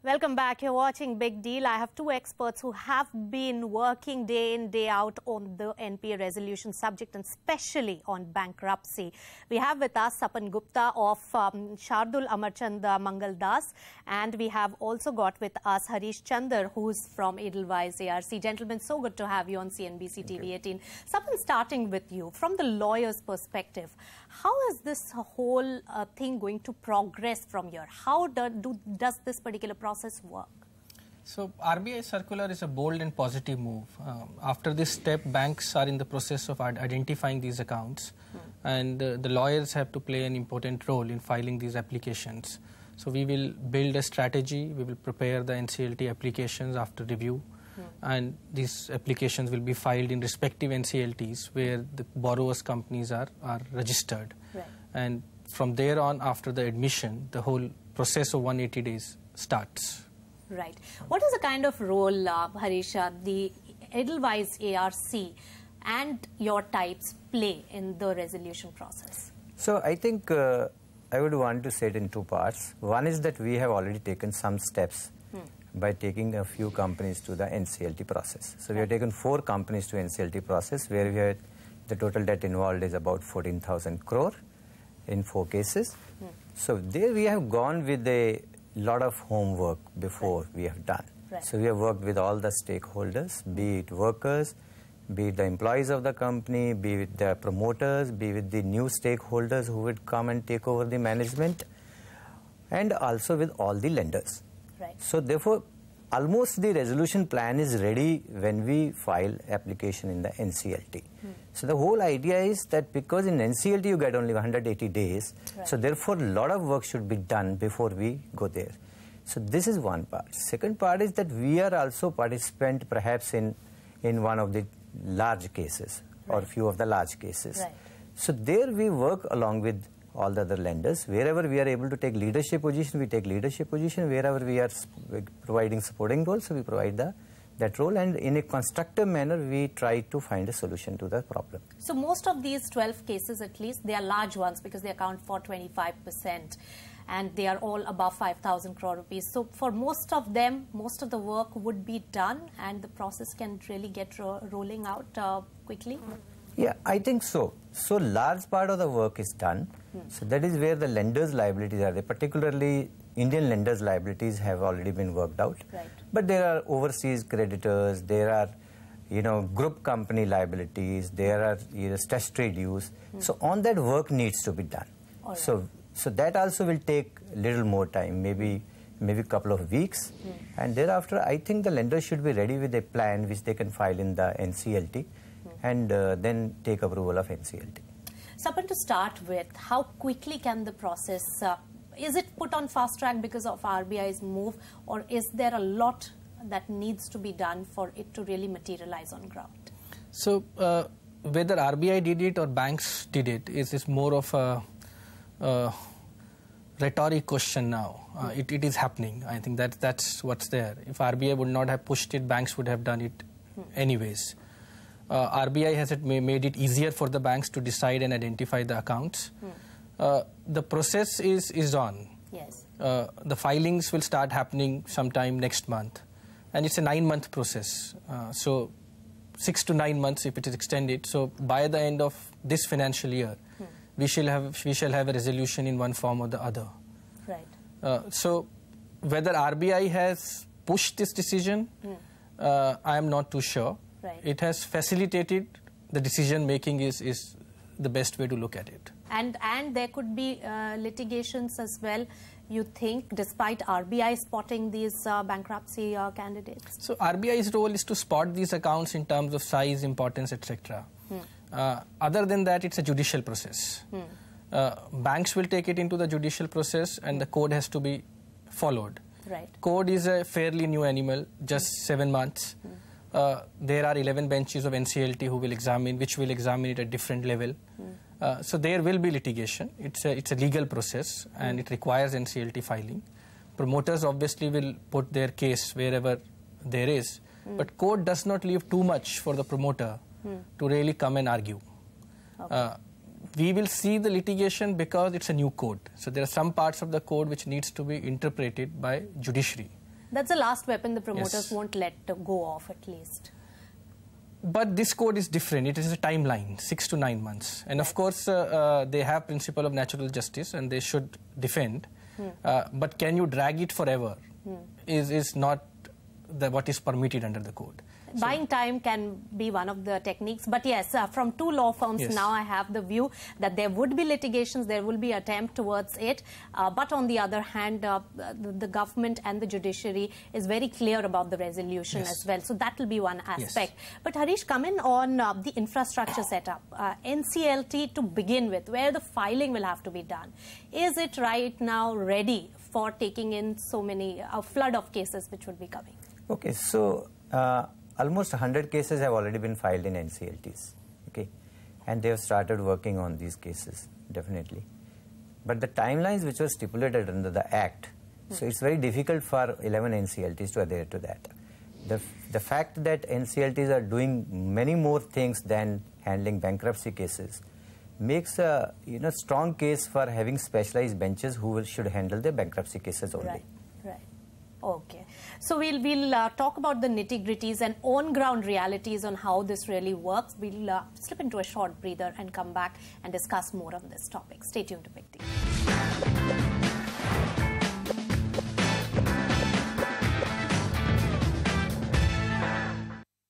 Welcome back. You're watching Big Deal. I have two experts who have been working day in, day out on the NPA resolution subject and especially on bankruptcy. We have with us Sapan Gupta of Shardul, Amarchand, Mangaldas, and we have also got with us Harish Chander, who's from Edelweiss ARC. Gentlemen, so good to have you on CNBC TV 18. Sapan, starting with you, from the lawyer's perspective, how is this whole thing going to progress from here? How does this particular process work? So RBI circular is a bold and positive move. After this step, banks are in the process of identifying these accounts, and the lawyers have to play an important role in filing these applications. So we will build a strategy, we will prepare the NCLT applications after review, and these applications will be filed in respective NCLTs where the borrowers' companies are registered. Right. And from there on, after the admission, the whole process of 180 days starts. Right. What is the kind of role, Harish, the Edelweiss ARC and your types play in the resolution process? So I think I would want to say it in two parts. One is that we have already taken some steps by taking a few companies to the NCLT process. So we have taken 4 companies to NCLT process where we had the total debt involved is about 14,000 crore in 4 cases. So there we have gone with a lot of homework before we have done. Right. So we have worked with all the stakeholders, be it workers, be it the employees of the company, be it the promoters, be it the new stakeholders who would come and take over the management, and also with all the lenders. Right. So therefore, almost the resolution plan is ready when we file application in the NCLT. So the whole idea is that because in NCLT you get only 180 days, so therefore a lot of work should be done before we go there. So this is one part. Second part is that we are also participant perhaps in one of the large cases or few of the large cases. Right. So there we work along with all the other lenders. Wherever we are able to take leadership position, we take leadership position. Wherever we are providing supporting roles, so we provide that role, and in a constructive manner we try to find a solution to the problem. So most of these 12 cases, at least, they are large ones because they account for 25% and they are all above 5,000 crore rupees. So for most of them, most of the work would be done and the process can really get rolling out quickly? Yeah, I think so. So large part of the work is done. So that is where the lenders' liabilities are. Particularly Indian lenders' liabilities have already been worked out. Right. But there are overseas creditors, there are group company liabilities, there are statutory dues. So on that work needs to be done. Right. So that also will take a little more time, maybe a couple of weeks. And thereafter I think the lenders should be ready with a plan which they can file in the NCLT and then take approval of NCLT. Sapan, to start with, how quickly can the process, is it put on fast track because of RBI's move, or is there a lot that needs to be done for it to really materialize on ground? So whether RBI did it or banks did it is more of a rhetoric question now. It is happening. I think that's what's there. If RBI would not have pushed it, banks would have done it anyways. RBI has made it easier for the banks to decide and identify the accounts. The process is on. Yes. The filings will start happening sometime next month, and it's a 9-month process. So 6 to 9 months if it is extended. So by the end of this financial year, we shall have a resolution in one form or the other. Right. So whether RBI has pushed this decision, I am not too sure. Right. It has facilitated the decision making is the best way to look at it. And there could be litigations as well, you think, despite RBI spotting these bankruptcy candidates? So RBI's role is to spot these accounts in terms of size, importance, etc. Other than that, it's a judicial process. Banks will take it into the judicial process and the code has to be followed. Right. Code is a fairly new animal, just 7 months. There are 11 benches of NCLT who will examine, which will examine it at different level. So there will be litigation. It's a legal process and it requires NCLT filing. Promoters obviously will put their case wherever there is, but court does not leave too much for the promoter to really come and argue. Okay. We will see the litigation because it's a new code. So there are some parts of the code which needs to be interpreted by judiciary. That's the last weapon the promoters Yes. won't let go of, at least. But this code is different. It is a timeline, 6 to 9 months. And of course, they have principle of natural justice and they should defend. But can you drag it forever is not what is permitted under the code. Buying time can be one of the techniques. But yes, from two law firms Yes. now I have the view that there would be litigations, there will be attempt towards it. But on the other hand, the government and the judiciary is very clear about the resolution Yes. as well. So that will be one aspect. Yes. But Harish, come in on the infrastructure setup. NCLT to begin with, where the filing will have to be done. Is it right now ready for taking in so many, a flood of cases which will be coming? Okay, so almost 100 cases have already been filed in NCLTs, okay, and they have started working on these cases, definitely. But the timelines which were stipulated under the Act, so it's very difficult for 11 NCLTs to adhere to that. The fact that NCLTs are doing many more things than handling bankruptcy cases makes a strong case for having specialized benches who should handle the bankruptcy cases only. Right, right. Okay. So we'll talk about the nitty-gritties and on-ground realities on how this really works. We'll slip into a short breather and come back and discuss more on this topic. Stay tuned to Big Deal.